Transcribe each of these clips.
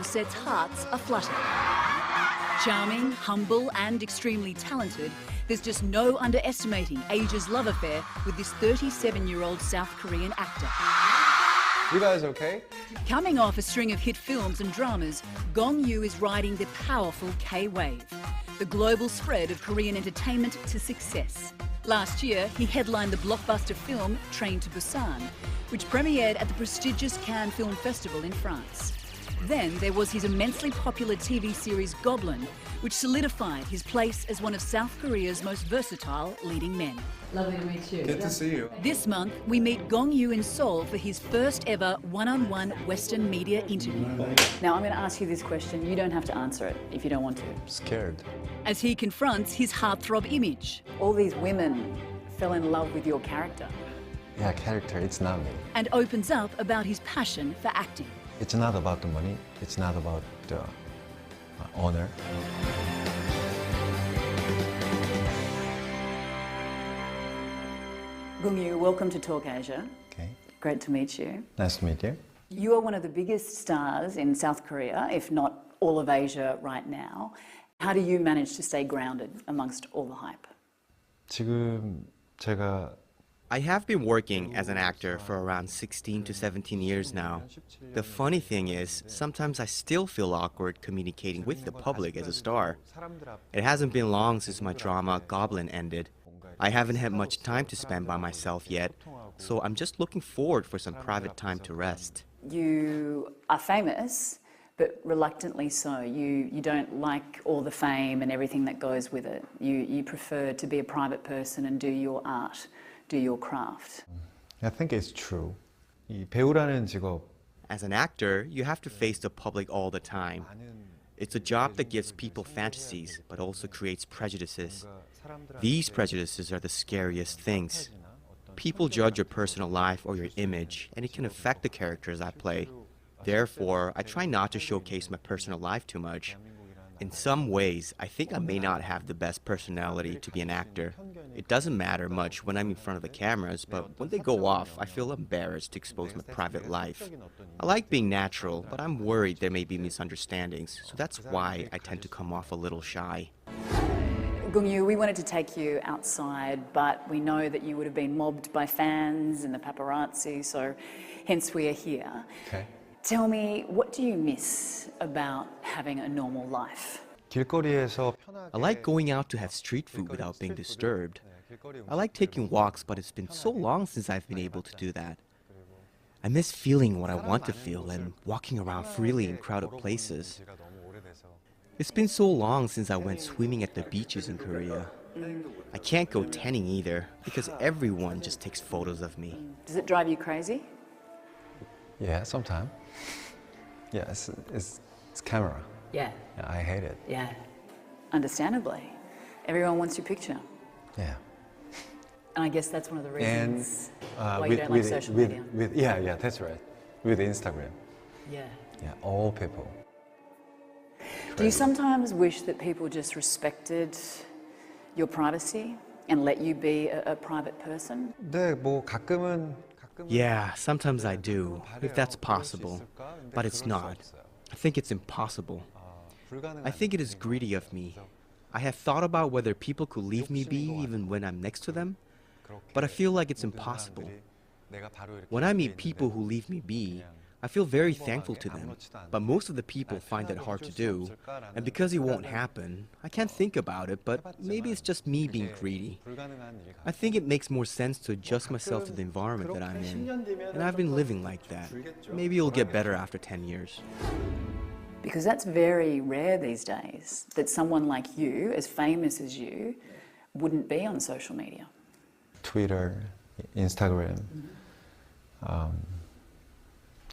film sets hearts aflutter. Charming, humble and extremely talented, there's just no underestimating Asia's love affair with this 37-year-old South Korean actor. You guys okay? Coming off a string of hit films and dramas, Gong Yoo is riding the powerful K-wave, the global spread of Korean entertainment to success. Last year, he headlined the blockbuster film Train to Busan, which premiered at the prestigious Cannes Film Festival in France. Then there was his immensely popular TV series Goblin, which solidified his place as one of South Korea's most versatile leading men. Lovely to meet you. Good to see you. This month, we meet Gong Yoo in Seoul for his first ever one-on-one Western media interview. Now, I'm going to ask you this question. You don't have to answer it if you don't want to. Scared. As he confronts his heartthrob image. All these women fell in love with your character. Yeah, character, it's not me. And opens up about his passion for acting. It's not about the money. It's not about the honor. Gong Yoo, welcome to TalkAsia. Okay. Great to meet you. Nice to meet you. You are one of the biggest stars in South Korea, if not all of Asia right now. How do you manage to stay grounded amongst all the hype? 지금 제가 I have been working as an actor for around 16 to 17 years now. The funny thing is, sometimes I still feel awkward communicating with the public as a star. It hasn't been long since my drama Goblin ended. I haven't had much time to spend by myself yet, so I'm just looking forward for some private time to rest. You are famous, but reluctantly so. You don't like all the fame and everything that goes with it. You prefer to be a private person and do your art. Do your craft. I think it's true. 이 배우라는 직업 As an actor, you have to face the public all the time. It's a job that gives people fantasies, but also creates prejudices. These prejudices are the scariest things. People judge your personal life or your image, and it can affect the characters I play. Therefore, I try not to showcase my personal life too much. In some ways, I think I may not have the best personality to be an actor. It doesn't matter much when I'm in front of the cameras, but when they go off, I feel embarrassed to expose my private life. I like being natural, but I'm worried there may be misunderstandings, so that's why I tend to come off a little shy. Gong Yoo, we wanted to take you outside, but we know that you would have been mobbed by fans and the paparazzi, so hence we are here. Okay. Tell me, what do you miss about having a normal life? 길거리에서 I like going out to have street food without being disturbed. I like taking walks, but it's been so long since I've been able to do that. I miss feeling what I want to feel and walking around freely in crowded places. It's been so long since I went swimming at the beaches in Korea. I can't go tanning either because everyone just takes photos of me. Does it drive you crazy? Yeah, sometimes. Yeah, it's camera. Yeah. Yeah, I hate it. Yeah. Understandably. Everyone wants your picture. Yeah. And I guess that's one of the And reasons why you don't like social media. Yeah, that's right. With Instagram. Yeah. Yeah, all people. Do you sometimes wish that people just respected your privacy and let you be a private person? 네, 뭐 가끔은 Yeah, sometimes I do, if that's possible. But it's not. I think it's impossible. I think it is greedy of me. I have thought about whether people could leave me be even when I'm next to them, but I feel like it's impossible. When I meet people who leave me be, I feel very thankful to them, but most of the people find that hard to do, and because it won't happen, I can't think about it, but maybe it's just me being greedy. I think it makes more sense to adjust myself to the environment that I'm in, and I've been living like that. Maybe it'll get better after 10 years. Because that's very rare these days, that someone like you, as famous as you, wouldn't be on social media. Twitter, Instagram.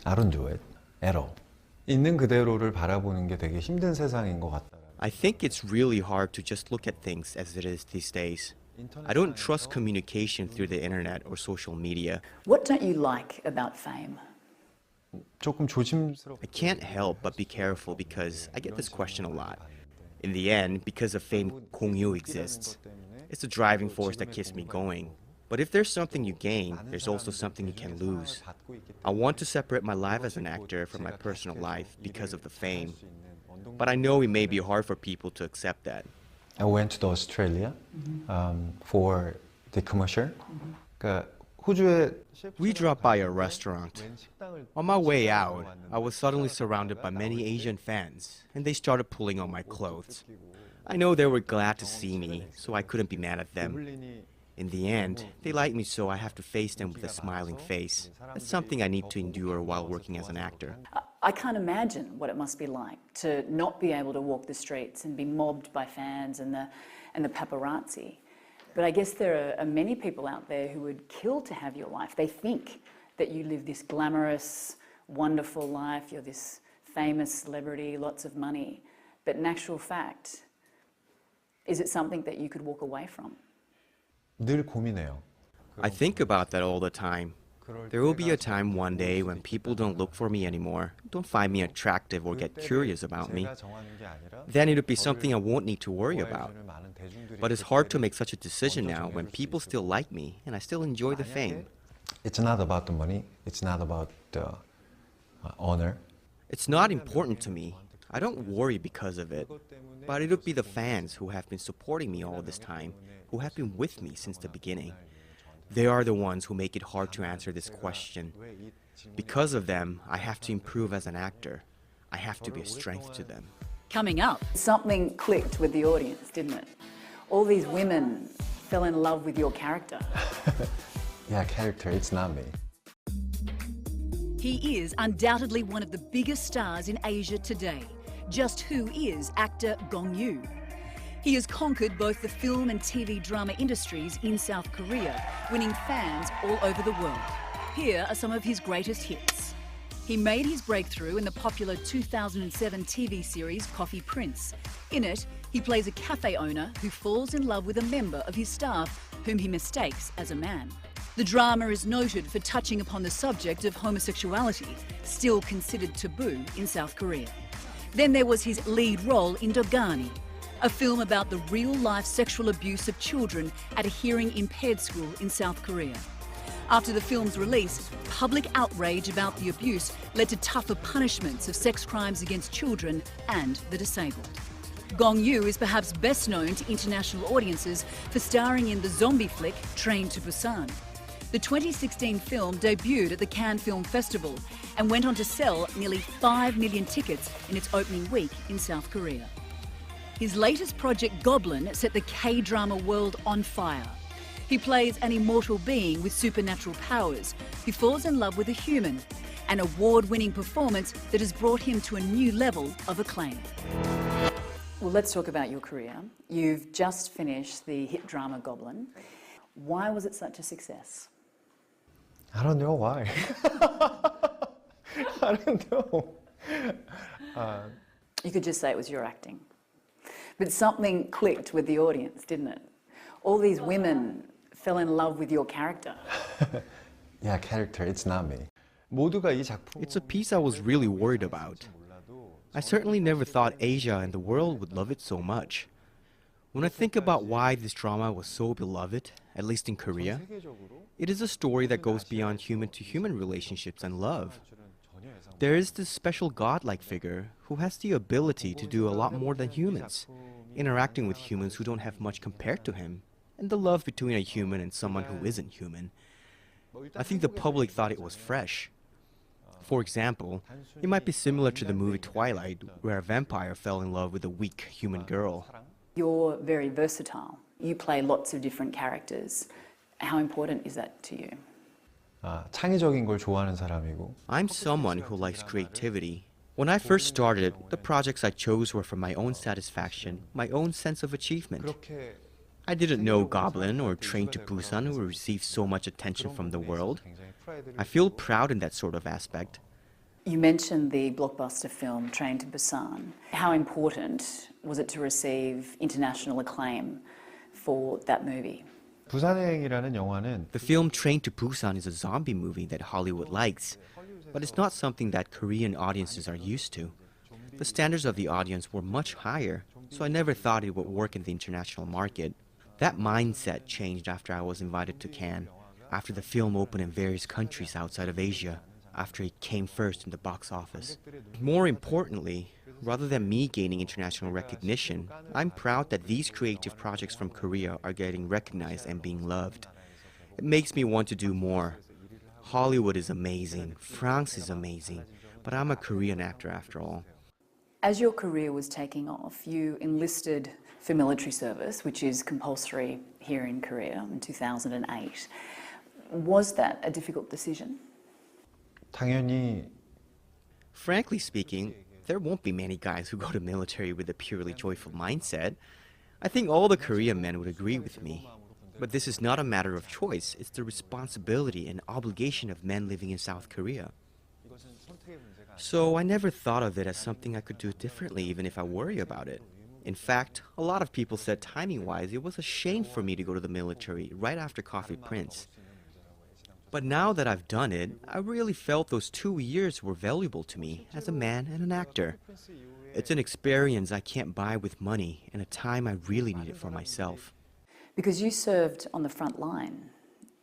I don't do it at all. 있는 그대로를 바라보는 게 되게 힘든 세상인 것 같다. I think it's really hard to just look at things as it is these days. I don't trust communication through the internet or social media. What don't you like about fame? 조금 조심스럽게. I can't help but be careful because I get this question a lot. In the end, because of fame, Gong Yoo exists. It's the driving force that keeps me going. But if there's something you gain, there's also something you can lose. I want to separate my life as an actor from my personal life because of the fame. But I know it may be hard for people to accept that. I went to Australia for the commercial. 그러니까 호주에 We dropped by a restaurant. On my way out, I was suddenly surrounded by many Asian fans, and they started pulling on my clothes. I know they were glad to see me, so I couldn't be mad at them. In the end, they like me, so I have to face them with a smiling face. That's something I need to endure while working as an actor. I can't imagine what it must be like to not be able to walk the streets and be mobbed by fans and the paparazzi. But I guess there are many people out there who would kill to have your life. They think that you live this glamorous, wonderful life, you're this famous celebrity, lots of money. But in actual fact, is it something that you could walk away from? 늘 고민해요. I think about that all the time. There will be a time one day when people don't look for me anymore, don't find me attractive or get curious about me. Then it'll be something I won't need to worry about. But it's hard to make such a decision now when people still like me and I still enjoy the fame. It's not about the money. It's not about the honor. It's not important to me. I don't worry because of it. But it'll be the fans who have been supporting me all this time, who have been with me since the beginning. They are the ones who make it hard to answer this question. Because of them, I have to improve as an actor. I have to be a strength to them. Coming up, something clicked with the audience, didn't it? All these women fell in love with your character. Yeah, character, it's not me. He is undoubtedly one of the biggest stars in Asia today. Just who is actor Gong Yoo? He has conquered both the film and TV drama industries in South Korea, winning fans all over the world. Here are some of his greatest hits. He made his breakthrough in the popular 2007 TV series Coffee Prince. In it, he plays a cafe owner who falls in love with a member of his staff whom he mistakes as a man. The drama is noted for touching upon the subject of homosexuality, still considered taboo in South Korea. Then there was his lead role in Dogani, a film about the real-life sexual abuse of children at a hearing-impaired school in South Korea. After the film's release, public outrage about the abuse led to tougher punishments of sex crimes against children and the disabled. Gong Yoo is perhaps best known to international audiences for starring in the zombie flick Train to Busan. The 2016 film debuted at the Cannes Film Festival and went on to sell nearly 5 million tickets in its opening week in South Korea. His latest project, Goblin, set the K-drama world on fire. He plays an immortal being with supernatural powers who falls in love with a human, an award-winning performance that has brought him to a new level of acclaim. Well, let's talk about your career. You've just finished the hit drama Goblin. Why was it such a success? I don't know why. I don't know. You could just say it was your acting. But something clicked with the audience, didn't it? All these women fell in love with your character. Yeah, character, it's not me. 모두가 이 작품 It's a piece I was really worried about. I certainly never thought Asia and the world would love it so much. When I think about why this drama was so beloved, at least in Korea, it is a story that goes beyond human-to-human relationships and love. There is this special godlike figure who has the ability to do a lot more than humans, interacting with humans who don't have much compared to him, and the love between a human and someone who isn't human. I think the public thought it was fresh. For example, it might be similar to the movie Twilight, where a vampire fell in love with a weak human girl. You're very versatile. You play lots of different characters. How important is that to you? 창의적인 걸 좋아하는 사람이고. I'm someone who likes creativity. When I first started, the projects I chose were for my own satisfaction, my own sense of achievement. I didn't know Goblin or Train to Busan would receive so much attention from the world. I feel proud in that sort of aspect. You mentioned the blockbuster film Train to Busan. How important was it to receive international acclaim for that movie? 부산행이라는 영화는 The film Train to Busan is a zombie movie that Hollywood likes, but it's not something that Korean audiences are used to. The standards of the audience were much higher, so I never thought it would work in the international market. That mindset changed after I was invited to Cannes, after the film opened in various countries outside of Asia, after it came first in the box office. More importantly, rather than me gaining international recognition, I'm proud that these creative projects from Korea are getting recognized and being loved. It makes me want to do more. Hollywood is amazing, France is amazing, but I'm a Korean actor after all. As your career was taking off, you enlisted for military service, which is compulsory here in Korea in 2008. Was that a difficult decision? 당연히 Frankly speaking, there won't be many guys who go to military with a purely joyful mindset. I think all the Korean men would agree with me. But this is not a matter of choice, it's the responsibility and obligation of men living in South Korea. So I never thought of it as something I could do differently even if I worry about it. In fact, a lot of people said timing-wise it was a shame for me to go to the military right after Coffee Prince. But now that I've done it, I really felt those 2 years were valuable to me as a man and an actor. It's an experience I can't buy with money and a time I really needed for myself. Because you served on the front line.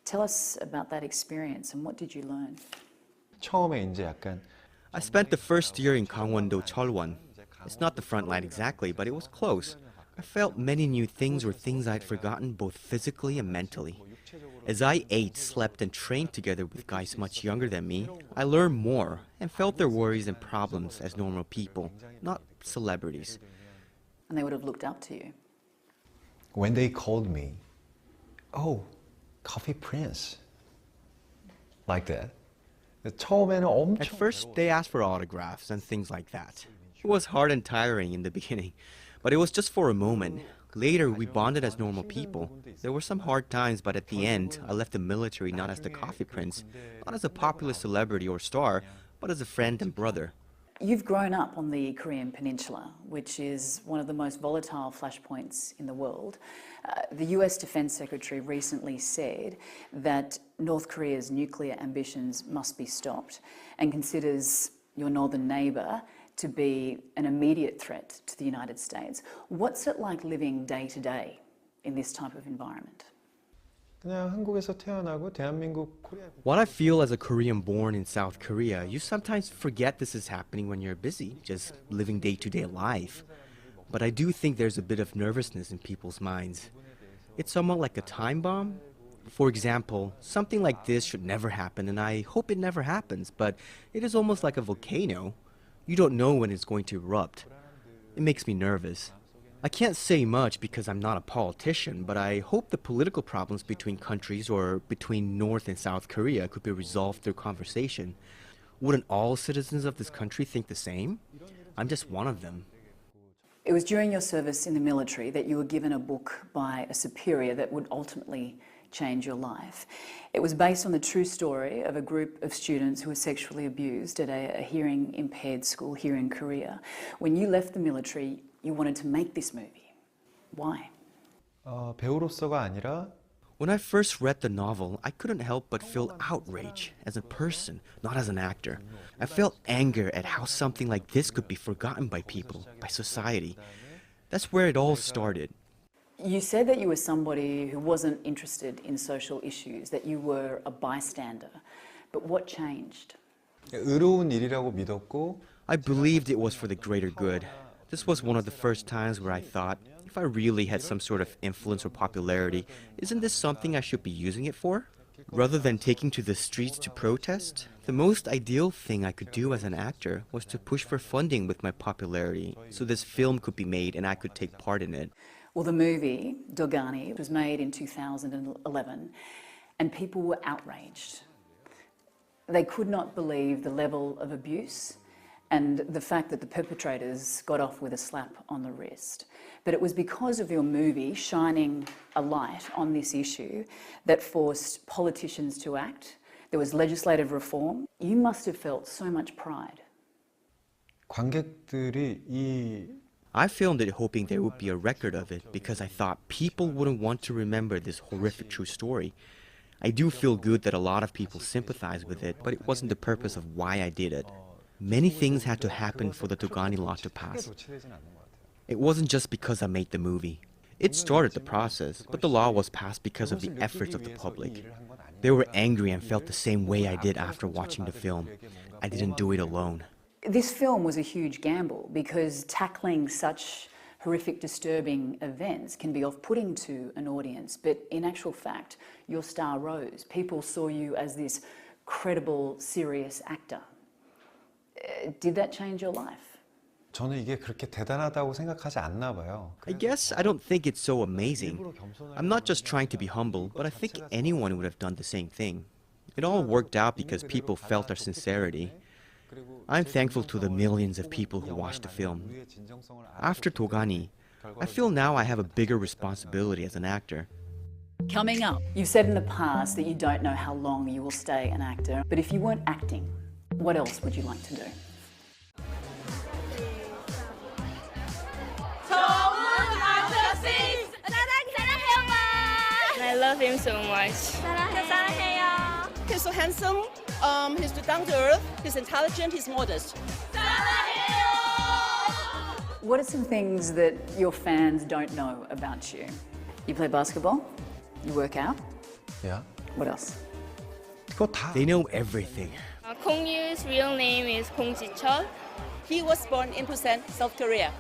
Tell us about that experience and what did you learn? 처음에 이제 약간 I spent the first year in Gangwon-do Cheolwon. It's not the front line exactly, but it was close. I felt many new things or things I'd forgotten both physically and mentally. As I ate, slept, and trained together with guys much younger than me, I learned more and felt their worries and problems as normal people, not celebrities. And they would have looked up to you. when they called me, oh, Coffee Prince, like that. 처음에는 엄청 At first, they asked for autographs and things like that. It was hard and tiring in the beginning, but it was just for a moment. Later, we bonded as normal people. There were some hard times, but at the end, I left the military not as the Coffee Prince, not as a popular celebrity or star, but as a friend and brother. You've grown up on the Korean Peninsula, which is one of the most volatile flashpoints in the world. The US Defense Secretary recently said that North Korea's nuclear ambitions must be stopped and considers your northern neighbour to be an immediate threat to the United States. What's it like living day to day in this type of environment? 그냥 한국에서 태어나고 대한민국 코리아 What I feel as a Korean born in South Korea, you sometimes forget this is happening when you're busy, just living day-to-day life. But I do think there's a bit of nervousness in people's minds. It's somewhat like a time bomb. For example, something like this should never happen, and I hope it never happens, but it is almost like a volcano. You don't know when it's going to erupt. It makes me nervous. I can't say much because I'm not a politician, but I hope the political problems between countries or between North and South Korea could be resolved through conversation. Wouldn't all citizens of this country think the same? I'm just one of them. It was during your service in the military that you were given a book by a superior that would ultimately change your life. It was based on the true story of a group of students who were sexually abused at a hearing-impaired school here in Korea. When you left the military, you wanted to make this movie. Why? 배우로서가 아니라 When I first read the novel, I couldn't help but feel outrage as a person, not as an actor. I felt anger at how something like this could be forgotten by people, by society. That's where it all started. You said that you were somebody who wasn't interested in social issues, that you were a bystander. But what changed? 의로운 일이라고 믿었고 I believed it was for the greater good. This was one of the first times where I thought, if I really had some sort of influence or popularity, isn't this something I should be using it for? Rather than taking to the streets to protest, the most ideal thing I could do as an actor was to push for funding with my popularity so this film could be made and I could take part in it. Well, the movie, Dogani, was made in 2011 and people were outraged. They could not believe the level of abuse and the fact that the perpetrators got off with a slap on the wrist. But it was because of your movie shining a light on this issue that forced politicians to act. There was legislative reform. You must have felt so much pride. 관객들이 이 I filmed it hoping there would be a record of it because I thought people wouldn't want to remember this horrific true story. I do feel good that a lot of people sympathize with it, but it wasn't the purpose of why I did it. Many things had to happen for the Dogani law to pass. It wasn't just because I made the movie. It started the process, but the law was passed because of the efforts of the public. They were angry and felt the same way I did after watching the film. I didn't do it alone. This film was a huge gamble because tackling such horrific, disturbing events can be off-putting to an audience, but in actual fact, your star rose. People saw you as this credible, serious actor. Did that change your life? 저는 이게 그렇게 대단하다고 생각하지 않나 봐요. I guess I don't think it's so amazing. I'm not just trying to be humble, but I think anyone would have done the same thing. It all worked out because people felt our sincerity. I'm thankful to the millions of people who watched the film. After Togani, I feel now I have a bigger responsibility as an actor. Coming up, you've said in the past that you don't know how long you will stay an actor, but if you weren't acting, what else would you like to do? I love him so much. He's so handsome, he's down to earth, he's intelligent, he's modest. What are some things that your fans don't know about you? You play basketball? You work out? Yeah. What else? 그거 다. They know everything. Kong Yu's real name is Kong Ji-chul. He was born in Busan, South Korea.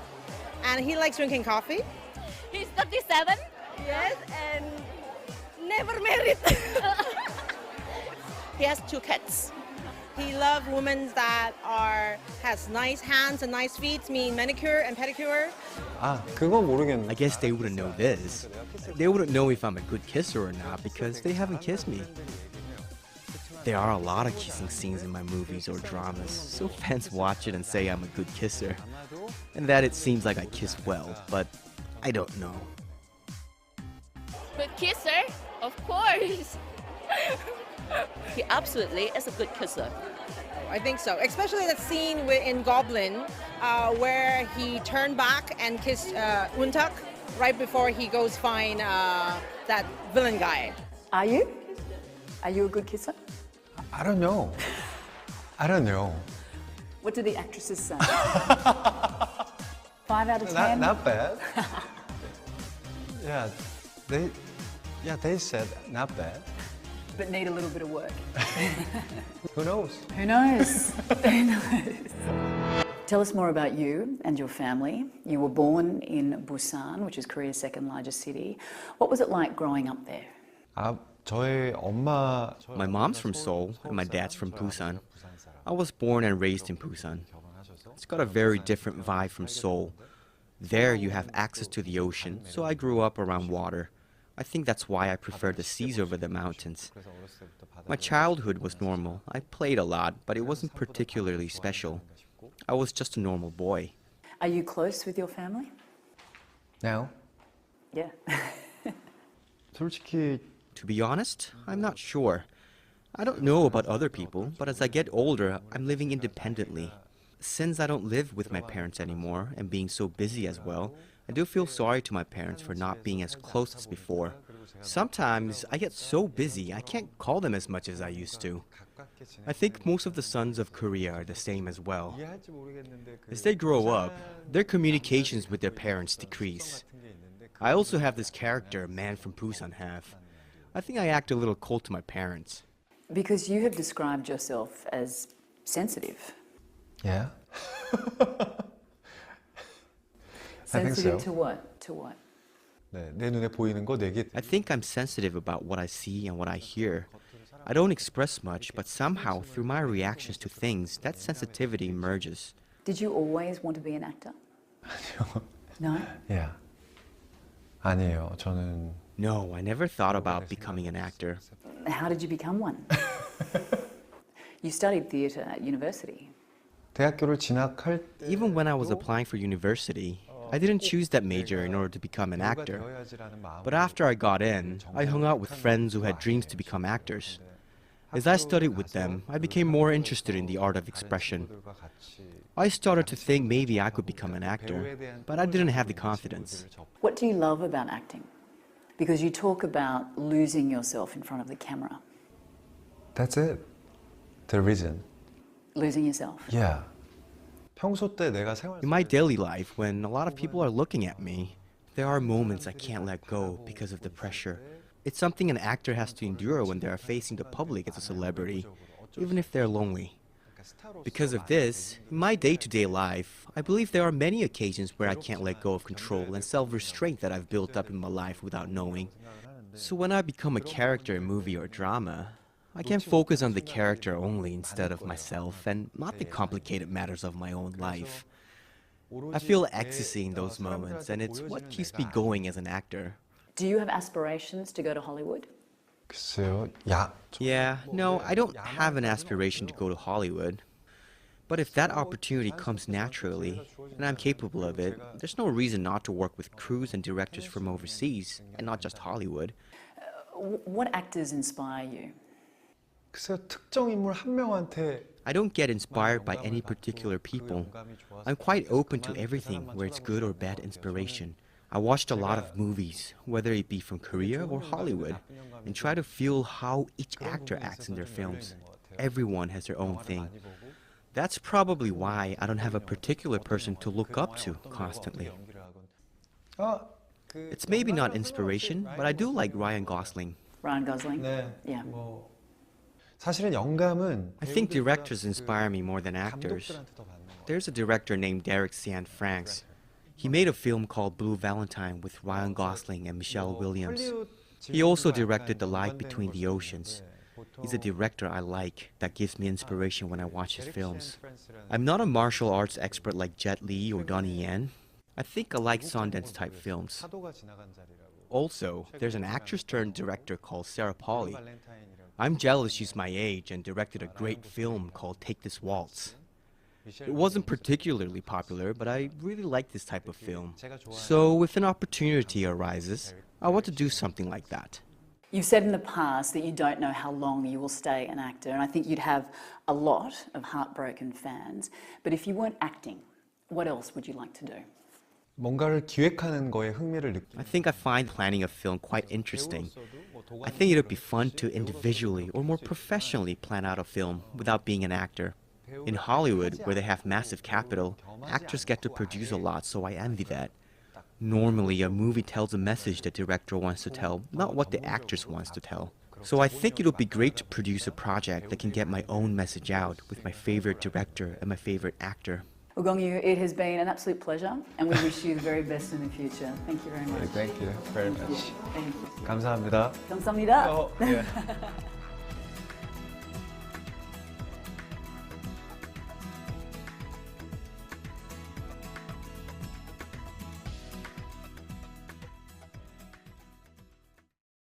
And he likes drinking coffee. He's 37. Yes, and never married. He has 2 cats. He loves women that has nice hands and nice feet, mean manicure and pedicure. 아, 그건 모르겠네. I guess they wouldn't know this. They wouldn't know if I'm a good kisser or not because they haven't kissed me. There are a lot of kissing scenes in my movies or dramas, so fans watch it and say I'm a good kisser. And that it seems like I kiss well, but I don't know. Good kisser? Of course. He absolutely is a good kisser. I think so, especially that scene in Goblin where he turned back and kissed Untak right before he goes find that villain guy. Are you? Are you a good kisser? I don't know. I don't know. What do the actresses say? 5 out of 10? Not bad. Yeah, they said not bad. But need a little bit of work. Who knows? Who knows? Who knows? Tell us more about you and your family. You were born in Busan, which is Korea's second largest city. What was it like growing up there? 아, 저희 엄마. My mom's from Seoul and my dad's from Busan. I was born and raised in Busan. It's got a very different vibe from Seoul. There you have access to the ocean, so I grew up around water. I think that's why I prefer the seas over the mountains. My childhood was normal. I played a lot, but it wasn't particularly special. I was just a normal boy. Are you close with your family? Now? Yeah. 솔직히 To be honest, I'm not sure. I don't know about other people, but as I get older, I'm living independently. Since I don't live with my parents anymore and being so busy as well, I do feel sorry to my parents for not being as close as before. Sometimes I get so busy I can't call them as much as I used to. I think most of the sons of Korea are the same as well. As they grow up, their communications with their parents decrease. I also have this character, man from Busan have. I think I act a little cold to my parents. Because you have described yourself as sensitive. Yeah. I think Sensitive so. to what? To what? 네, 내 눈에 보이는 거 내게. I think I'm sensitive about what I see and what I hear. I don't express much, but somehow through my reactions to things, that sensitivity emerges. Did you always want to be an actor? No? Yeah. 아니에요. 저는 No, I never thought about becoming an actor. How did you become one? You studied theatre at university. 대학교를 진학할 때 Even when I was applying for university, I didn't choose that major in order to become an actor. But after I got in, I hung out with friends who had dreams to become actors. As I studied with them, I became more interested in the art of expression. I started to think maybe I could become an actor, but I didn't have the confidence. What do you love about acting? Because you talk about losing yourself in front of the camera. That's it. The reason. Losing yourself. Yeah. 평소 때 내가 생활 In my daily life, when a lot of people are looking at me, There are moments I can't let go because of the pressure. It's something an actor has to endure when they are facing the public as a celebrity, even if they're lonely. Because of this, in my day-to-day life, I believe there are many occasions where I can't let go of control and self-restraint that I've built up in my life without knowing. So when I become a character in movie or drama, I can focus on the character only instead of myself and not the complicated matters of my own life. I feel ecstasy in those moments, and it's what keeps me going as an actor. Do you have aspirations to go to Hollywood? 글쎄요, Yeah, no, I don't have an aspiration to go to Hollywood. But if that opportunity comes naturally, and I'm capable of it, there's no reason not to work with crews and directors from overseas, and not just Hollywood. What actors inspire you? 글쎄요, 특정 인물 한 명한테 I don't get inspired by any particular people. I'm quite open to everything where it's good or bad inspiration. I watched a lot of movies, whether it be from Korea or Hollywood, and try to feel how each actor acts in their films. Everyone has their own thing. That's probably why I don't have a particular person to look up to constantly. It's maybe not inspiration, but I do like Ryan Gosling. Ryan Gosling? 네, Yeah. 사실은 영감은 I think directors inspire me more than actors. 감독들한테 더 받는 것 같아요. There's a director named Derek Cianfrance. He made a film called Blue Valentine with Ryan Gosling and Michelle Williams. He also directed The Light Between the Oceans. He's a director I like that gives me inspiration when I watch his films. I'm not a martial arts expert like Jet Li or Donnie Yen. I think I like Sundance-type films. 사도가 지나간 자리라고. Also, there's an actress-turned-director called Sarah Polley. I'm jealous she's my age and directed a great film called Take This Waltz. It wasn't particularly popular, but I really like this type of film. So if an opportunity arises, I want to do something like that. You've said in the past that you don't know how long you will stay an actor, and I think you'd have a lot of heartbroken fans. But if you weren't acting, what else would you like to do? 뭔가를 기획하는 거에 흥미를 I think I find planning a film quite interesting. I think it would be fun to individually or more professionally plan out a film without being an actor. In Hollywood, where they have massive capital, actors get to produce a lot, so I envy that. Normally, a movie tells a message the director wants to tell, not what the actress wants to tell. So I think it would be great to produce a project that can get my own message out with my favorite director and my favorite actor. Well, Gong-yu, it has been an absolute pleasure, and we wish you the very best in the future. Thank you very much. Thank you very much. Thank you. 감사합니다. 감사합니다. 예.